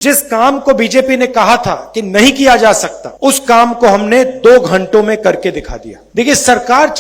जिस काम को बीजेपी ने कहा था कि नहीं किया जा सकता, उस काम को हमने 2 घंटों में करके दिखा दिया। देखिए, सरकार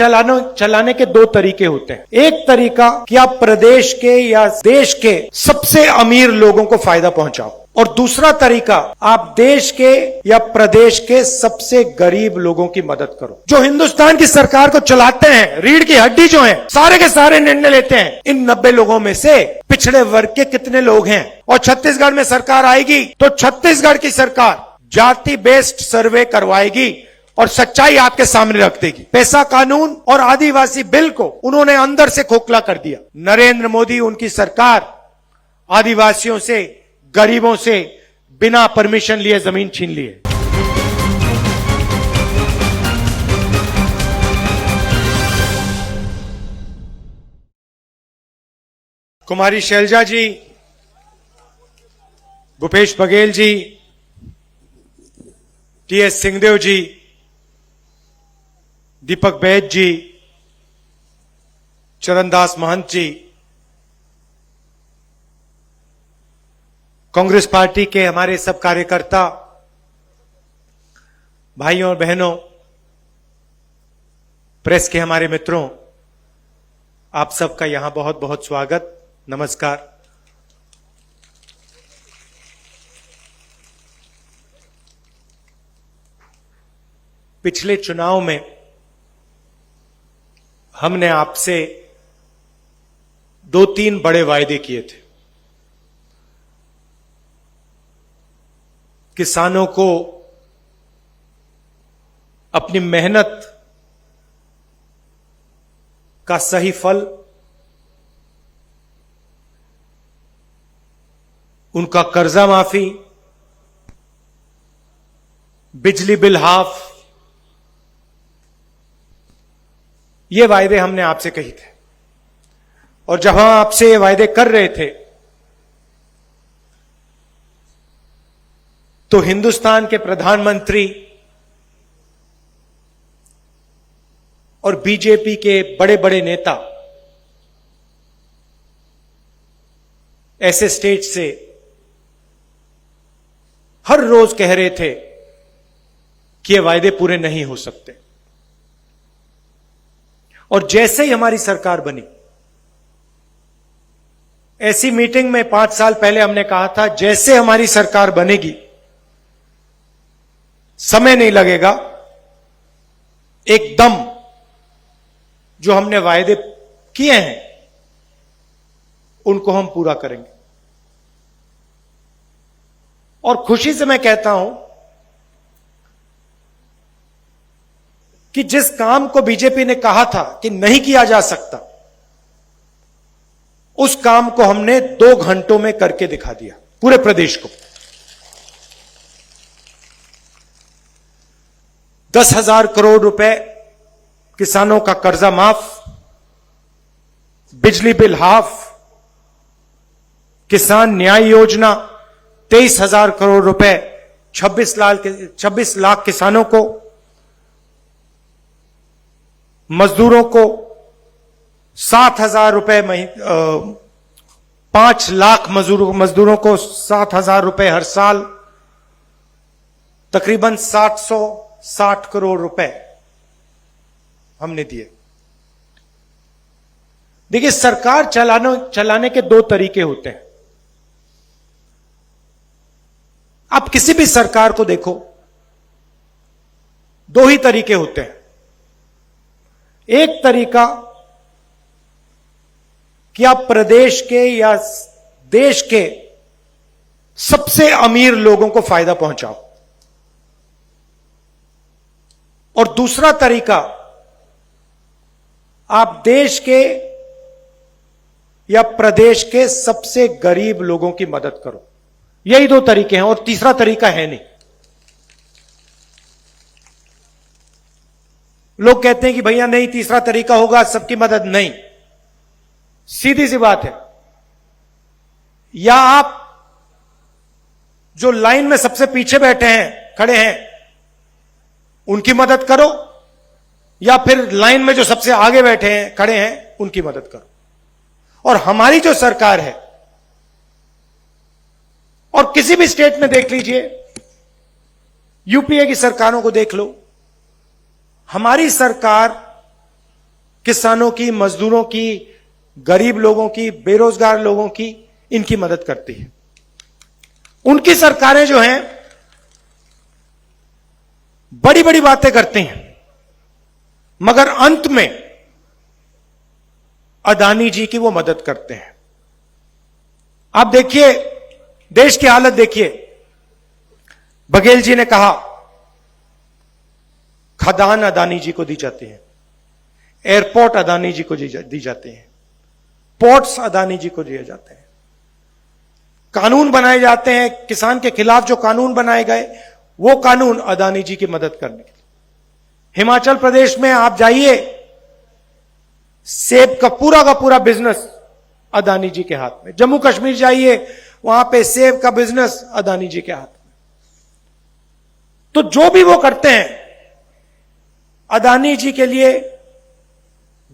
चलाने के 2 तरीके होते हैं। एक तरीका कि आप प्रदेश के या देश के सबसे अमीर लोगों को फायदा पहुंचाओ, और दूसरा तरीका आप देश के या प्रदेश के सबसे गरीब लोगों की मदद करो। जो हिंदुस्तान की सरकार को चलाते हैं, रीढ़ की हड्डी जो है, सारे के सारे निर्णय लेते हैं, इन 90 लोगों में से पिछड़े वर्ग के कितने लोग हैं। और छत्तीसगढ़ में सरकार आएगी तो छत्तीसगढ़ की सरकार जाति बेस्ड सर्वे करवाएगी और सच्चाई आपके सामने रख देगी। पैसा कानून और आदिवासी बिल को उन्होंने अंदर से खोखला कर दिया। नरेंद्र मोदी, उनकी सरकार आदिवासियों से, गरीबों से बिना परमिशन लिए जमीन छीन लिए। कुमारी शैलजा जी, भूपेश बघेल जी, टीएस सिंहदेव जी, दीपक बैद जी, चरणदास महंत जी, कांग्रेस पार्टी के हमारे सब कार्यकर्ता, भाइयों और बहनों, प्रेस के हमारे मित्रों, आप सबका यहां बहुत बहुत स्वागत, नमस्कार। पिछले चुनाव में हमने आपसे 2-3 बड़े वायदे किए थे। किसानों को अपनी मेहनत का सही फल, उनका कर्जा माफी, बिजली बिल हाफ, ये वायदे हमने आपसे कही थे। और जब हम आपसे ये वायदे कर रहे थे तो हिंदुस्तान के प्रधानमंत्री और बीजेपी के बड़े बड़े नेता ऐसे स्टेज से हर रोज कह रहे थे कि ये वायदे पूरे नहीं हो सकते। और जैसे ही हमारी सरकार बनी, ऐसी मीटिंग में 5 साल पहले हमने कहा था, जैसे हमारी सरकार बनेगी, समय नहीं लगेगा, एकदम जो हमने वायदे किए हैं उनको हम पूरा करेंगे। और खुशी से मैं कहता हूं कि जिस काम को बीजेपी ने कहा था कि नहीं किया जा सकता, उस काम को हमने 2 घंटों में करके दिखा दिया पूरे प्रदेश को। 10,000 करोड़ रुपए किसानों का कर्जा माफ, बिजली बिल हाफ, किसान न्याय योजना, 23,000 करोड़ रुपए 26 लाख किसानों को, मजदूरों को 7,000 रुपए, 5 लाख मजदूरों को 7,000 रुपए हर साल, तकरीबन 760 करोड़ रुपए हमने दिए। देखिए, सरकार चलाने के 2 तरीके होते हैं। आप किसी भी सरकार को देखो, 2 ही तरीके होते हैं। एक तरीका कि आप प्रदेश के या देश के सबसे अमीर लोगों को फायदा पहुंचाओ, और दूसरा तरीका आप देश के या प्रदेश के सबसे गरीब लोगों की मदद करो। यही 2 तरीके हैं, और तीसरा तरीका है नहीं। लोग कहते हैं कि भैया नहीं, तीसरा तरीका होगा सबकी मदद। नहीं, सीधी सी बात है, या आप जो लाइन में सबसे पीछे बैठे हैं, खड़े हैं, उनकी मदद करो, या फिर लाइन में जो सबसे आगे बैठे हैं, खड़े हैं, उनकी मदद करो। और हमारी जो सरकार है और किसी भी स्टेट में देख लीजिए, यूपीए की सरकारों को देख लो, हमारी सरकार किसानों की, मजदूरों की, गरीब लोगों की, बेरोजगार लोगों की, इनकी मदद करती है। उनकी सरकारें जो हैं बड़ी बड़ी बातें करती हैं, मगर अंत में अदानी जी की वो मदद करते हैं। आप देखिए, देश की हालत देखिए। बघेल जी ने कहा खदान अदानी जी को दी जाती है, एयरपोर्ट अदानी जी को दी जाते हैं, पोर्ट्स अदानी जी को दिए जाते हैं, कानून बनाए जाते हैं, किसान के खिलाफ जो कानून बनाए गए वो कानून अदानी जी की मदद करने के लिए। हिमाचल प्रदेश में आप जाइए, सेब का पूरा बिजनेस अदानी जी के हाथ में। जम्मू कश्मीर जाइए, वहां पे सेब का बिजनेस अदानी जी के हाथ में। तो जो भी वो करते हैं अदानी जी के लिए,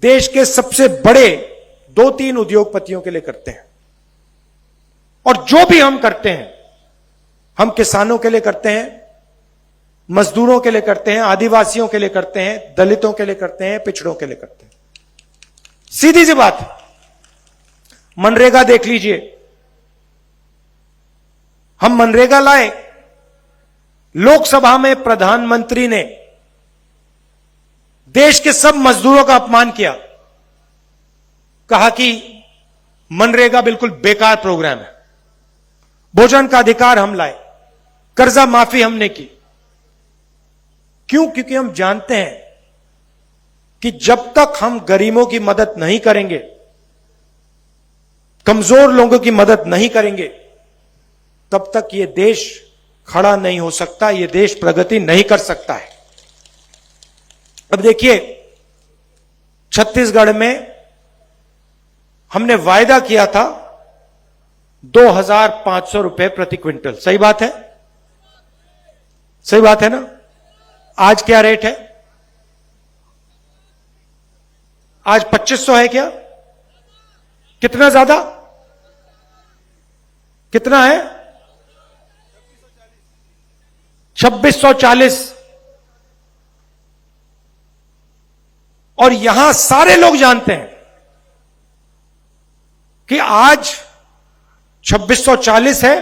देश के सबसे बड़े 2-3 उद्योगपतियों के लिए करते हैं। और जो भी हम करते हैं, हम किसानों के लिए करते हैं, मजदूरों के लिए करते हैं, आदिवासियों के लिए करते हैं, दलितों के लिए करते हैं, पिछड़ों के लिए करते हैं। सीधी सी बात है। मनरेगा देख लीजिए, हम मनरेगा लाए, लोकसभा में प्रधानमंत्री ने देश के सब मजदूरों का अपमान किया, कहा कि मनरेगा बिल्कुल बेकार प्रोग्राम है। भोजन का अधिकार हम लाए, कर्जा माफी हमने की। क्यों? क्योंकि हम जानते हैं कि जब तक हम गरीबों की मदद नहीं करेंगे, कमजोर लोगों की मदद नहीं करेंगे, तब तक यह देश खड़ा नहीं हो सकता, यह देश प्रगति नहीं कर सकता है। अब देखिए, छत्तीसगढ़ में हमने वायदा किया था 2,500 रुपए प्रति क्विंटल। सही बात है? सही बात है ना? आज क्या रेट है? आज 2,500 है क्या? कितना ज्यादा? कितना है? 2,640। और यहां सारे लोग जानते हैं कि आज 2,640 है।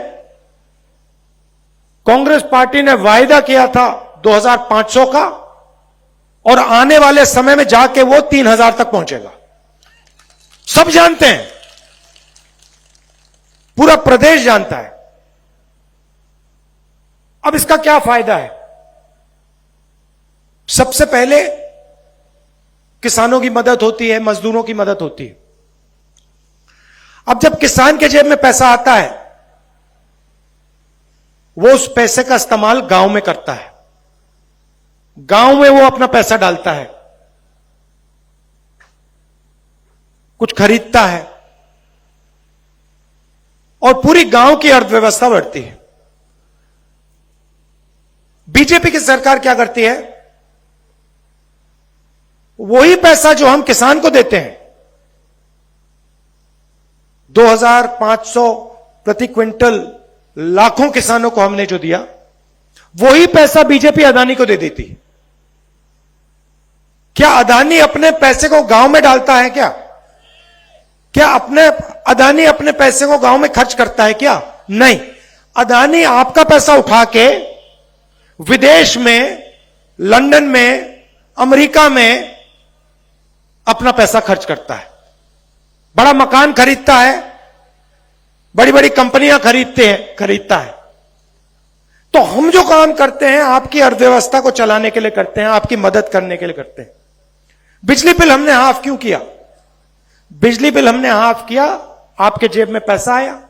कांग्रेस पार्टी ने वायदा किया था 2,500 का, और आने वाले समय में जाके वो 3,000 तक पहुंचेगा। सब जानते हैं, पूरा प्रदेश जानता है। अब इसका क्या फायदा है? सबसे पहले किसानों की मदद होती है, मजदूरों की मदद होती है। अब जब किसान के जेब में पैसा आता है, वो उस पैसे का इस्तेमाल गांव में करता है, गांव में वो अपना पैसा डालता है, कुछ खरीदता है, और पूरी गांव की अर्थव्यवस्था बढ़ती है। बीजेपी की सरकार क्या करती है? वही पैसा जो हम किसान को देते हैं, 2,500 प्रति क्विंटल लाखों किसानों को हमने जो दिया, वही पैसा बीजेपी अदानी को दे देती है। क्या अदानी अपने पैसे को गांव में डालता है क्या? क्या अदानी अपने पैसे को गांव में खर्च करता है क्या? नहीं। अदानी आपका पैसा उठा के विदेश में, लंदन में, अमेरिका में अपना पैसा खर्च करता है, बड़ा मकान खरीदता है, बड़ी बड़ी कंपनियां खरीदता है। तो हम जो काम करते हैं आपकी अर्थव्यवस्था को चलाने के लिए करते हैं, आपकी मदद करने के लिए करते हैं। बिजली बिल हमने हाफ क्यों किया? बिजली बिल हमने हाफ किया, आपके जेब में पैसा आया,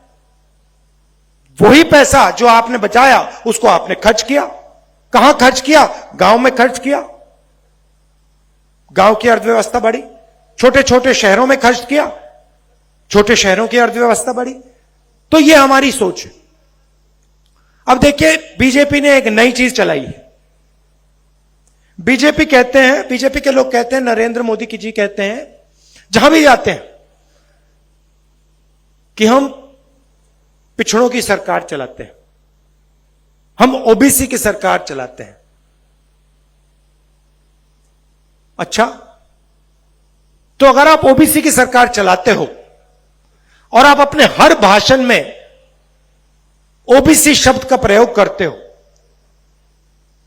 वही पैसा जो आपने बचाया उसको आपने खर्च किया। कहां खर्च किया? गांव में खर्च किया, गांव की अर्थव्यवस्था बढ़ी। छोटे छोटे शहरों में खर्च किया, छोटे शहरों की अर्थव्यवस्था बढ़ी। तो यह हमारी सोच है। अब देखिए, बीजेपी ने एक नई चीज चलाई है। बीजेपी के लोग कहते हैं, नरेंद्र मोदी जी कहते हैं, जहां भी जाते हैं, कि हम पिछड़ों की सरकार चलाते हैं, हम ओबीसी की सरकार चलाते हैं। अच्छा, तो अगर आप ओबीसी की सरकार चलाते हो और आप अपने हर भाषण में ओबीसी शब्द का प्रयोग करते हो,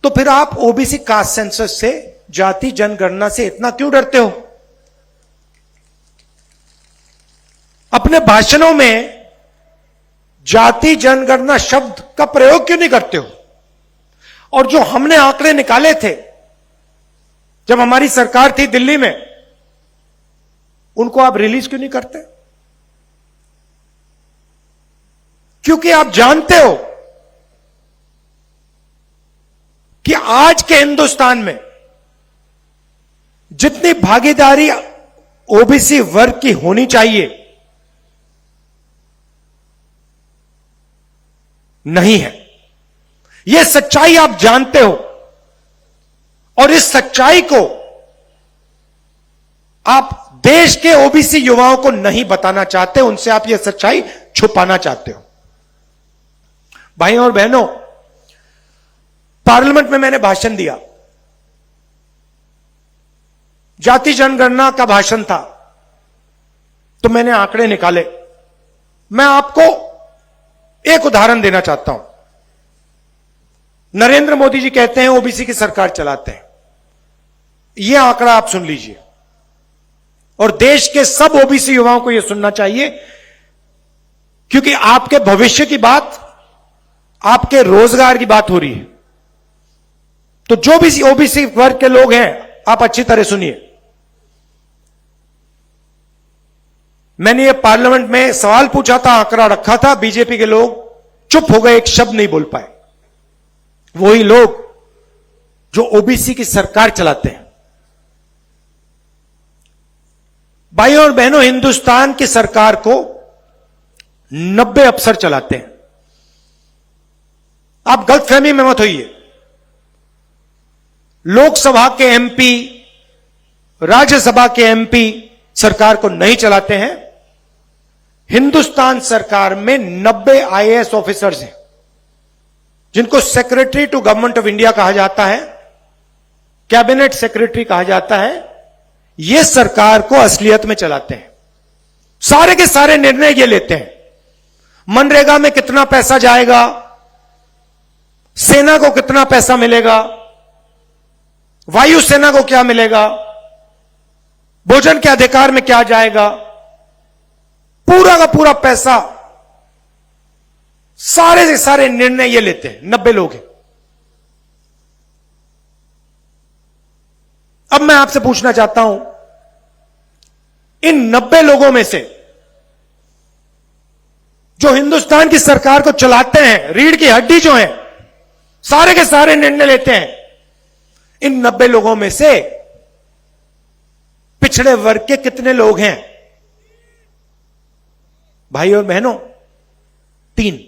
तो फिर आप ओबीसी कास्ट सेंसस से, जाति जनगणना से इतना क्यों डरते हो? अपने भाषणों में जाति जनगणना शब्द का प्रयोग क्यों नहीं करते हो? और जो हमने आंकड़े निकाले थे जब हमारी सरकार थी दिल्ली में, उनको आप रिलीज क्यों नहीं करते? क्योंकि आप जानते हो कि आज के हिंदुस्तान में जितनी भागीदारी ओबीसी वर्ग की होनी चाहिए नहीं है। यह सच्चाई आप जानते हो और इस सच्चाई को आप देश के ओबीसी युवाओं को नहीं बताना चाहते, उनसे आप यह सच्चाई छुपाना चाहते हो। भाइयों और बहनों, पार्लियामेंट में मैंने भाषण दिया, जाति जनगणना का भाषण था, तो मैंने आंकड़े निकाले। मैं आपको एक उदाहरण देना चाहता हूं। नरेंद्र मोदी जी कहते हैं ओबीसी की सरकार चलाते हैं। यह आंकड़ा आप सुन लीजिए, और देश के सब ओबीसी युवाओं को यह सुनना चाहिए, क्योंकि आपके भविष्य की बात, आपके रोजगार की बात हो रही है। तो जो भी ओबीसी वर्ग के लोग हैं, आप अच्छी तरह सुनिए। मैंने ये पार्लियामेंट में सवाल पूछा था, आंकड़ा रखा था, बीजेपी के लोग चुप हो गए, एक शब्द नहीं बोल पाए। वही लोग जो ओबीसी की सरकार चलाते हैं। भाइयों और बहनों, हिंदुस्तान की सरकार को 90 अफसर चलाते हैं। आप गलतफहमी में मत होइए। लोकसभा के एमपी, राज्यसभा के एमपी सरकार को नहीं चलाते हैं। हिंदुस्तान सरकार में 90 आईएएस ऑफिसर्स हैं, जिनको secretary to government of India कहा जाता है, कैबिनेट सेक्रेटरी कहा जाता है। ये सरकार को असलियत में चलाते हैं। सारे के सारे निर्णय ये लेते हैं। मनरेगा में कितना पैसा जाएगा, सेना को कितना पैसा मिलेगा, वायुसेना को क्या मिलेगा, भोजन के अधिकार में क्या जाएगा, पूरा का पूरा पैसा, सारे से सारे निर्णय ये लेते हैं। 90 लोग हैं। अब मैं आपसे पूछना चाहता हूं, इन 90 लोगों में से जो हिंदुस्तान की सरकार को चलाते हैं, रीढ़ की हड्डी जो है, सारे के सारे निर्णय लेते हैं, इन 90 लोगों में से पिछड़े वर्ग के कितने लोग हैं? भाई और बहनों, 3।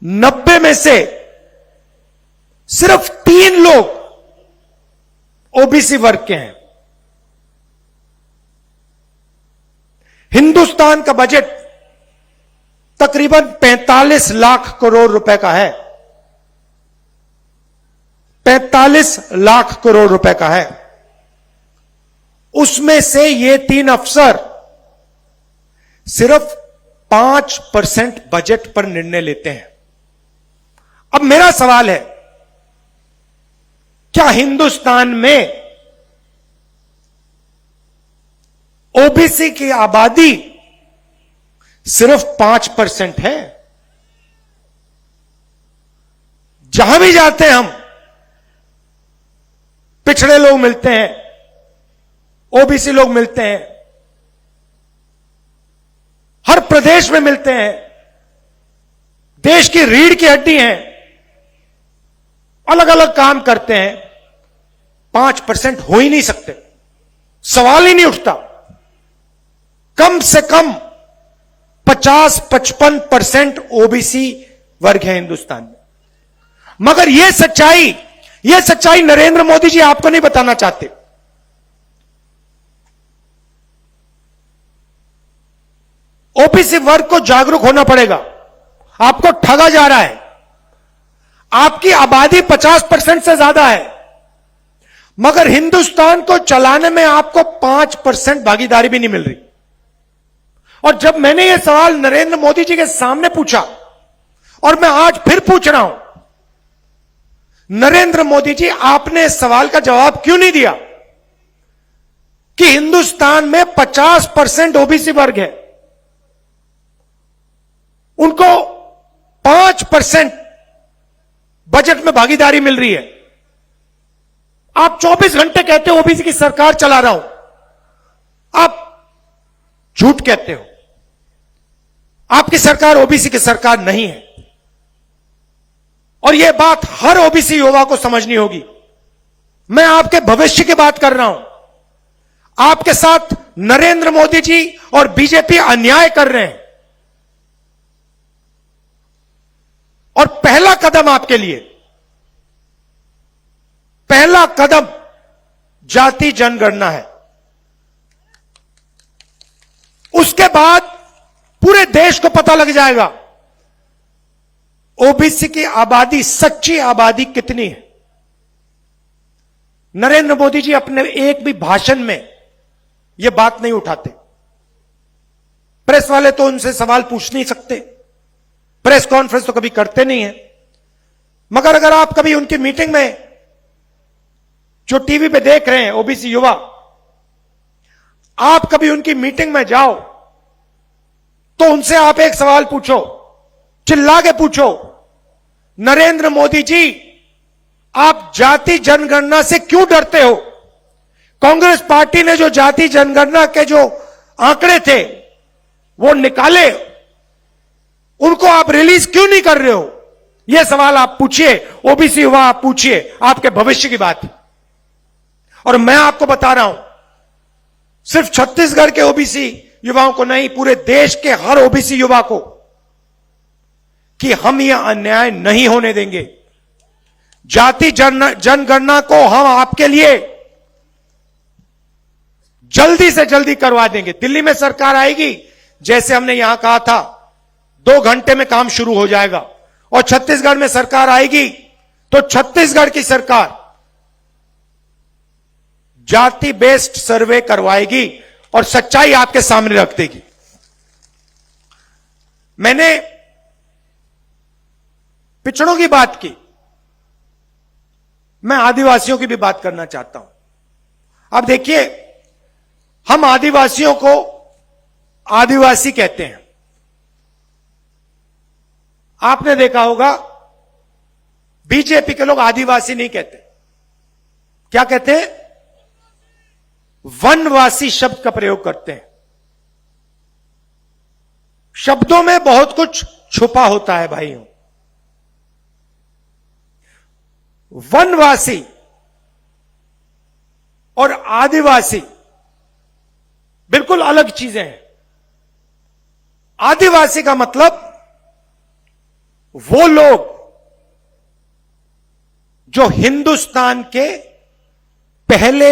90 में से सिर्फ 3 लोग ओबीसी वर्ग के हैं। हिंदुस्तान का बजट तकरीबन 45 लाख करोड़ रुपए का है। 45 लाख करोड़ रुपए का है। उसमें से ये 3 अफसर सिर्फ 5% बजट पर निर्णय लेते हैं। अब मेरा सवाल है, क्या हिंदुस्तान में ओबीसी की आबादी सिर्फ 5% है? जहां भी जाते हैं हम, पिछड़े लोग मिलते हैं, ओबीसी लोग मिलते हैं, हर प्रदेश में मिलते हैं। देश की रीढ़ की हड्डी हैं, अलग अलग काम करते हैं। 5% हो ही नहीं सकते, सवाल ही नहीं उठता। कम से कम 50-55% ओबीसी वर्ग है हिंदुस्तान में। मगर यह सच्चाई नरेंद्र मोदी जी आपको नहीं बताना चाहते। ओबीसी वर्ग को जागरूक होना पड़ेगा। आपको ठगा जा रहा है। आपकी आबादी 50% से ज्यादा है, मगर हिंदुस्तान को चलाने में आपको 5% भागीदारी भी नहीं मिल रही। और जब मैंने यह सवाल नरेंद्र मोदी जी के सामने पूछा, और मैं आज फिर पूछ रहा हूं, नरेंद्र मोदी जी, आपने इस सवाल का जवाब क्यों नहीं दिया कि हिंदुस्तान में 50% ओबीसी वर्ग है, उनको 5% बजट में भागीदारी मिल रही है। आप 24 घंटे कहते हो ओबीसी की सरकार चला रहा हूं, आप झूठ कहते हो। आपकी सरकार ओबीसी की सरकार नहीं है, और यह बात हर ओबीसी युवा को समझनी होगी। मैं आपके भविष्य की बात कर रहा हूं। आपके साथ नरेंद्र मोदी जी और बीजेपी अन्याय कर रहे हैं, और पहला कदम आपके लिए, पहला कदम जाति जनगणना है। उसके बाद पूरे देश को पता लग जाएगा ओबीसी की आबादी, सच्ची आबादी कितनी है। नरेंद्र मोदी जी अपने एक भी भाषण में यह बात नहीं उठाते। प्रेस वाले तो उनसे सवाल पूछ नहीं सकते, प्रेस कॉन्फ्रेंस तो कभी करते नहीं है। मगर अगर आप कभी उनकी मीटिंग में, जो टीवी पे देख रहे हैं ओबीसी युवा, आप कभी उनकी मीटिंग में जाओ तो उनसे आप एक सवाल पूछो, चिल्ला के पूछो, नरेंद्र मोदी जी, आप जाति जनगणना से क्यों डरते हो? कांग्रेस पार्टी ने जो जाति जनगणना के जो आंकड़े थे वो निकाले, उनको आप रिलीज क्यों नहीं कर रहे हो? यह सवाल आप पूछिए, ओबीसी युवा आप पूछिए, आपके भविष्य की बात है। और मैं आपको बता रहा हूं, सिर्फ छत्तीसगढ़ के ओबीसी युवाओं को नहीं, पूरे देश के हर ओबीसी युवा को, कि हम यह अन्याय नहीं होने देंगे। जाति जनगणना को हम आपके लिए जल्दी से जल्दी करवा देंगे। दिल्ली में सरकार आएगी, जैसे हमने यहां कहा था, 2 घंटे में काम शुरू हो जाएगा। और छत्तीसगढ़ में सरकार आएगी तो छत्तीसगढ़ की सरकार जाति बेस्ड सर्वे करवाएगी और सच्चाई आपके सामने रख देगी। मैंने पिछड़ों की बात की, मैं आदिवासियों की भी बात करना चाहता हूं। अब देखिए, हम आदिवासियों को आदिवासी कहते हैं। आपने देखा होगा, बीजेपी के लोग आदिवासी नहीं कहते, क्या कहते हैं? वनवासी शब्द का प्रयोग करते हैं। शब्दों में बहुत कुछ छुपा होता है भाइयों। वनवासी और आदिवासी बिल्कुल अलग चीजें हैं। आदिवासी का मतलब वो लोग जो हिंदुस्तान के पहले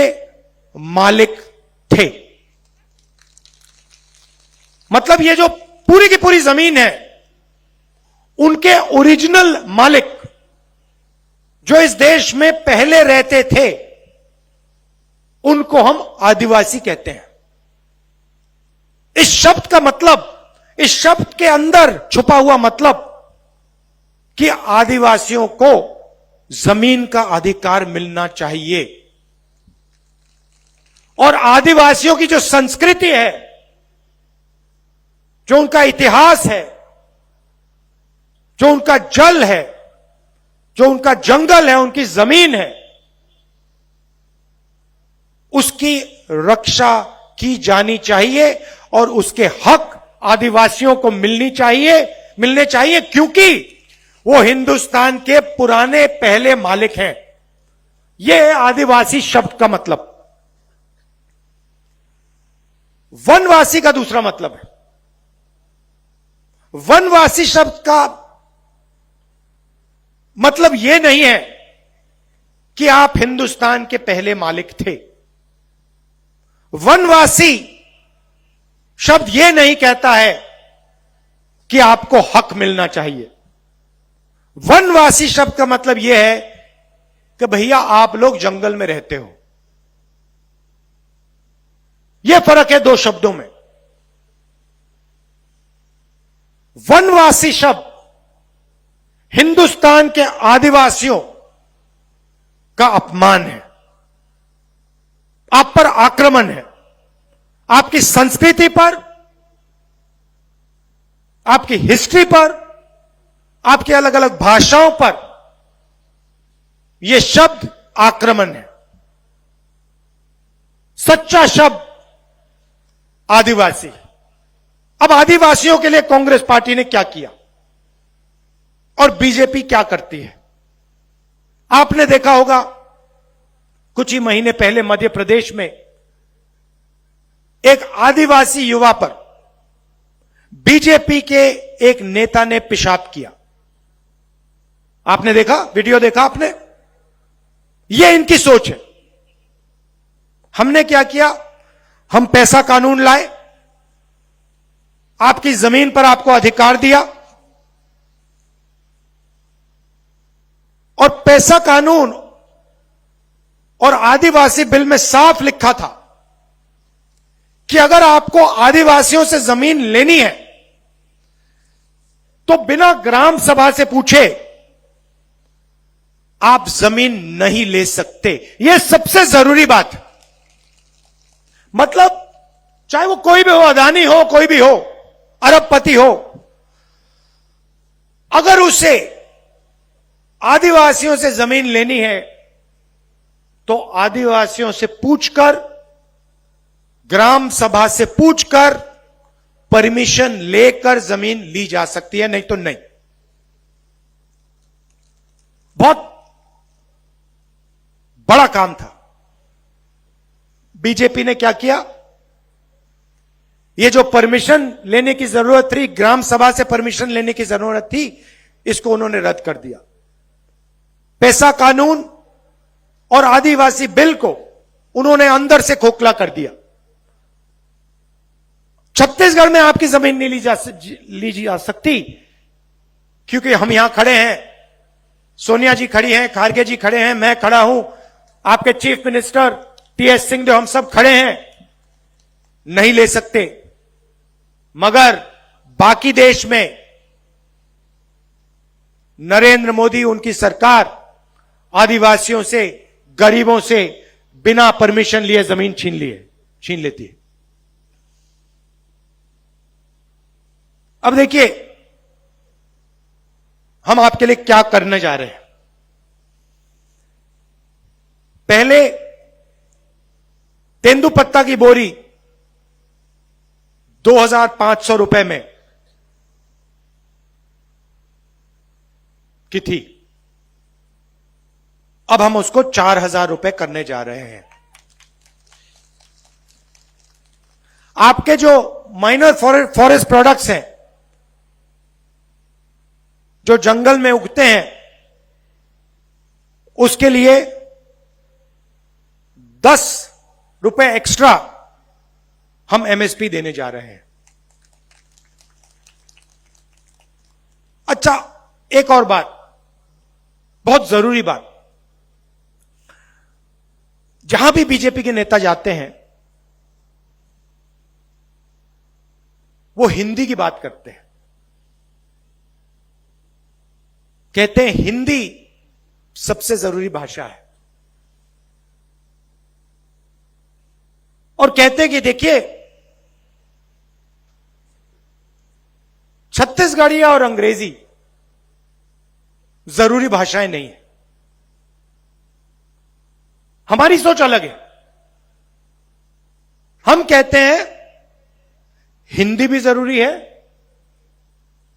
मालिक थे। मतलब ये जो पूरी की पूरी जमीन है, उनके ओरिजिनल मालिक जो इस देश में पहले रहते थे, उनको हम आदिवासी कहते हैं। इस शब्द का मतलब, इस शब्द के अंदर छुपा हुआ मतलब कि आदिवासियों को जमीन का अधिकार मिलना चाहिए। और आदिवासियों की जो संस्कृति है, जो उनका इतिहास है, जो उनका जल है, जो उनका जंगल है, उनकी जमीन है, उसकी रक्षा की जानी चाहिए और उसके हक आदिवासियों को मिलने चाहिए, क्योंकि वो हिंदुस्तान के पुराने पहले मालिक हैं। यह है आदिवासी शब्द का मतलब। वनवासी का दूसरा मतलब है। वनवासी शब्द का मतलब यह नहीं है कि आप हिंदुस्तान के पहले मालिक थे। वनवासी शब्द यह नहीं कहता है कि आपको हक मिलना चाहिए। वनवासी शब्द का मतलब यह है कि भैया आप लोग जंगल में रहते हो। यह फर्क है दो शब्दों में। वनवासी शब्द हिंदुस्तान के आदिवासियों का अपमान है, आप पर आक्रमण है, आपकी संस्कृति पर, आपकी हिस्ट्री पर, आपकी अलग अलग भाषाओं पर यह शब्द आक्रमण है। सच्चा शब्द आदिवासी। अब आदिवासियों के लिए कांग्रेस पार्टी ने क्या किया और बीजेपी क्या करती है? आपने देखा होगा कुछ ही महीने पहले मध्य प्रदेश में एक आदिवासी युवा पर बीजेपी के एक नेता ने पेशाब किया। आपने देखा, वीडियो देखा आपने? यह इनकी सोच है। हमने क्या किया? हम पैसा कानून लाए, आपकी जमीन पर आपको अधिकार दिया, और पैसा कानून और आदिवासी बिल में साफ लिखा था कि अगर आपको आदिवासियों से जमीन लेनी है तो बिना ग्राम सभा से पूछे आप जमीन नहीं ले सकते। यह सबसे जरूरी बात है। मतलब चाहे वो कोई भी हो, अदानी हो, कोई भी हो, अरबपति हो, अगर उसे आदिवासियों से जमीन लेनी है तो आदिवासियों से पूछकर, ग्राम सभा से पूछकर परमिशन लेकर जमीन ली जा सकती है, नहीं तो नहीं। बहुत बड़ा काम था। बीजेपी ने क्या किया? ये जो परमिशन लेने की जरूरत थी, ग्राम सभा से परमिशन लेने की जरूरत थी, इसको उन्होंने रद्द कर दिया। पैसा कानून और आदिवासी बिल को उन्होंने अंदर से खोखला कर दिया। छत्तीसगढ़ में आपकी जमीन नहीं ली जा सकती क्योंकि हम यहां खड़े हैं, सोनिया जी खड़ी हैं, खारगे जी खड़े हैं, मैं खड़ा हूं, आपके चीफ मिनिस्टर टीएस सिंहदेव, हम सब खड़े हैं, नहीं ले सकते। मगर बाकी देश में नरेंद्र मोदी, उनकी सरकार आदिवासियों से, गरीबों से बिना परमिशन लिए जमीन छीन लेती है। अब देखिए हम आपके लिए क्या करने जा रहे हैं। पहले तेंदुपत्ता की बोरी 2,500 रुपए में की थी, अब हम उसको 4,000 रुपए करने जा रहे हैं। आपके जो माइनर फॉरेस्ट प्रोडक्ट्स हैं, जो जंगल में उगते हैं, उसके लिए 10 रुपए एक्स्ट्रा हम एमएसपी देने जा रहे हैं। अच्छा, एक और बात, बहुत जरूरी बात, जहां भी बीजेपी के नेता जाते हैं वो हिंदी की बात करते हैं, कहते हैं हिंदी सबसे जरूरी भाषा है, और कहते हैं कि देखिए छत्तीसगढ़िया और अंग्रेजी जरूरी भाषाएं नहीं है। हमारी सोच अलग है। हम कहते हैं हिंदी भी जरूरी है,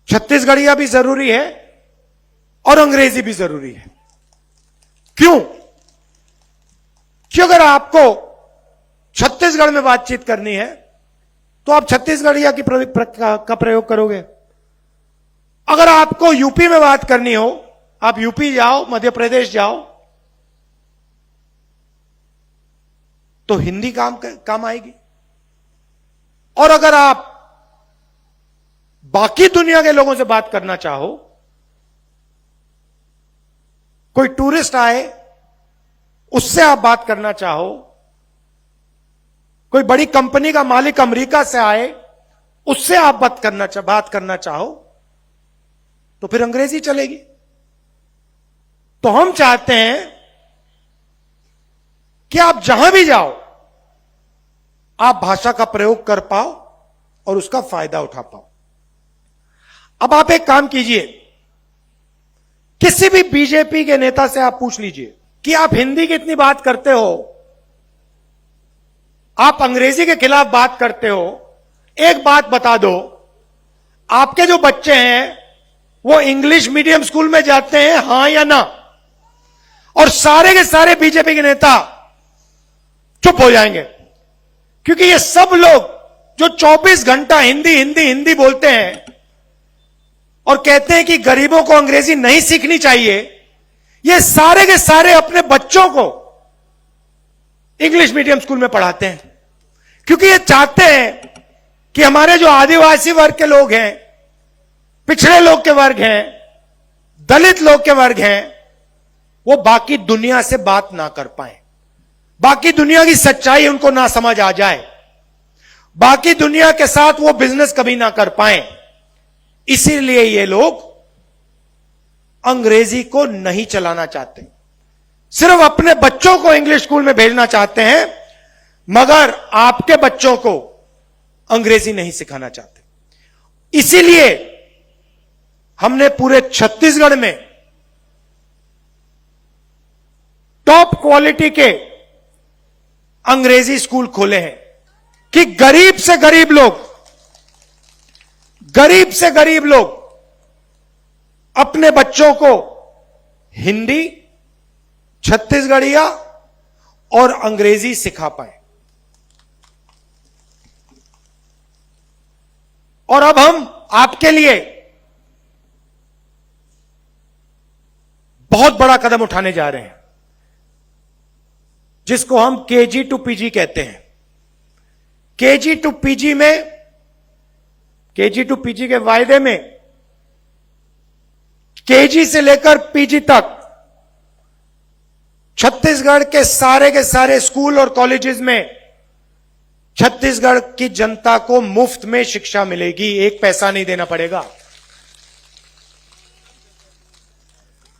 छत्तीसगढ़िया भी जरूरी है और अंग्रेजी भी जरूरी है। क्यों? कि अगर आपको छत्तीसगढ़ में बातचीत करनी है तो आप छत्तीसगढ़िया का प्रयोग करोगे। अगर आपको यूपी में बात करनी हो, आप यूपी जाओ, मध्य प्रदेश जाओ, तो हिंदी काम आएगी। और अगर आप बाकी दुनिया के लोगों से बात करना चाहो, कोई टूरिस्ट आए उससे आप बात करना चाहो, कोई बड़ी कंपनी का मालिक अमेरिका से आए उससे आप बात करना चाहो, तो फिर अंग्रेजी चलेगी। तो हम चाहते हैं कि आप जहां भी जाओ आप भाषा का प्रयोग कर पाओ और उसका फायदा उठा पाओ। अब आप एक काम कीजिए, किसी भी बीजेपी के नेता से आप पूछ लीजिए कि आप हिंदी की इतनी बात करते हो, आप अंग्रेजी के खिलाफ बात करते हो, एक बात बता दो, आपके जो बच्चे हैं वो इंग्लिश मीडियम स्कूल में जाते हैं, हां या ना? और सारे के सारे बीजेपी के नेता चुप हो जाएंगे, क्योंकि ये सब लोग जो 24 घंटा हिंदी हिंदी हिंदी बोलते हैं और कहते हैं कि गरीबों को अंग्रेजी नहीं सीखनी चाहिए, ये सारे के सारे अपने बच्चों को इंग्लिश मीडियम स्कूल में पढ़ाते हैं, क्योंकि ये चाहते हैं कि हमारे जो आदिवासी वर्ग के लोग हैं, पिछड़े लोग के वर्ग हैं, दलित लोग के वर्ग हैं, वो बाकी दुनिया से बात ना कर पाए, बाकी दुनिया की सच्चाई उनको ना समझ आ जाए, बाकी दुनिया के साथ वो बिजनेस कभी ना कर पाए। इसीलिए ये लोग अंग्रेजी को नहीं चलाना चाहते, सिर्फ अपने बच्चों को इंग्लिश स्कूल में भेजना चाहते हैं, मगर आपके बच्चों को अंग्रेजी नहीं सिखाना चाहते। इसीलिए हमने पूरे छत्तीसगढ़ में टॉप क्वालिटी के अंग्रेजी स्कूल खोले हैं कि गरीब से गरीब लोग अपने बच्चों को हिंदी, छत्तीसगढ़िया और अंग्रेजी सिखा पाए। और अब हम आपके लिए बहुत बड़ा कदम उठाने जा रहे हैं, जिसको हम केजी टू पीजी कहते हैं। केजी टू पीजी के वायदे में केजी से लेकर पीजी तक छत्तीसगढ़ के सारे स्कूल और कॉलेजेस में छत्तीसगढ़ की जनता को मुफ्त में शिक्षा मिलेगी, एक पैसा नहीं देना पड़ेगा।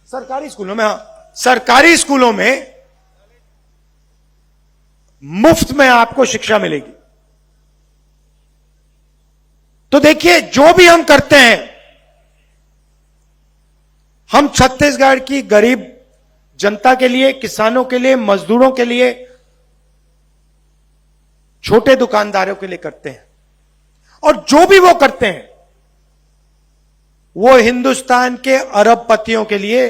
सरकारी स्कूलों में, हाँ, सरकारी स्कूलों में मुफ्त में आपको शिक्षा मिलेगी। तो देखिए, जो भी हम करते हैं, हम छत्तीसगढ़ की गरीब जनता के लिए, किसानों के लिए, मजदूरों के लिए, छोटे दुकानदारों के लिए करते हैं। और जो भी वो करते हैं वो हिंदुस्तान के अरबपतियों के लिए,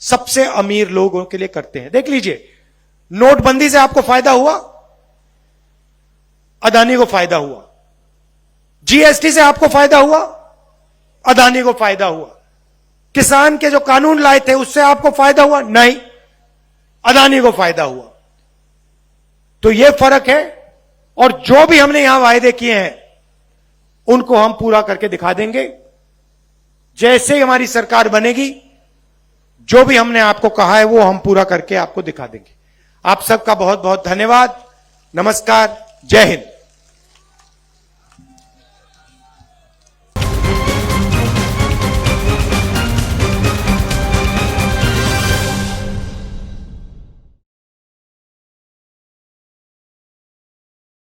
सबसे अमीर लोगों के लिए करते हैं। देख लीजिए, नोटबंदी से आपको फायदा हुआ, अदानी को फायदा हुआ। जीएसटी से आपको फायदा हुआ, अदानी को फायदा हुआ। किसान के जो कानून लाए थे उससे आपको फायदा हुआ? नहीं, अदानी को फायदा हुआ। तो यह फर्क है। और जो भी हमने यहां वायदे किए हैं उनको हम पूरा करके दिखा देंगे। जैसे ही हमारी सरकार बनेगी, जो भी हमने आपको कहा है वो हम पूरा करके आपको दिखा देंगे। आप सबका बहुत बहुत धन्यवाद। नमस्कार, जय हिंद।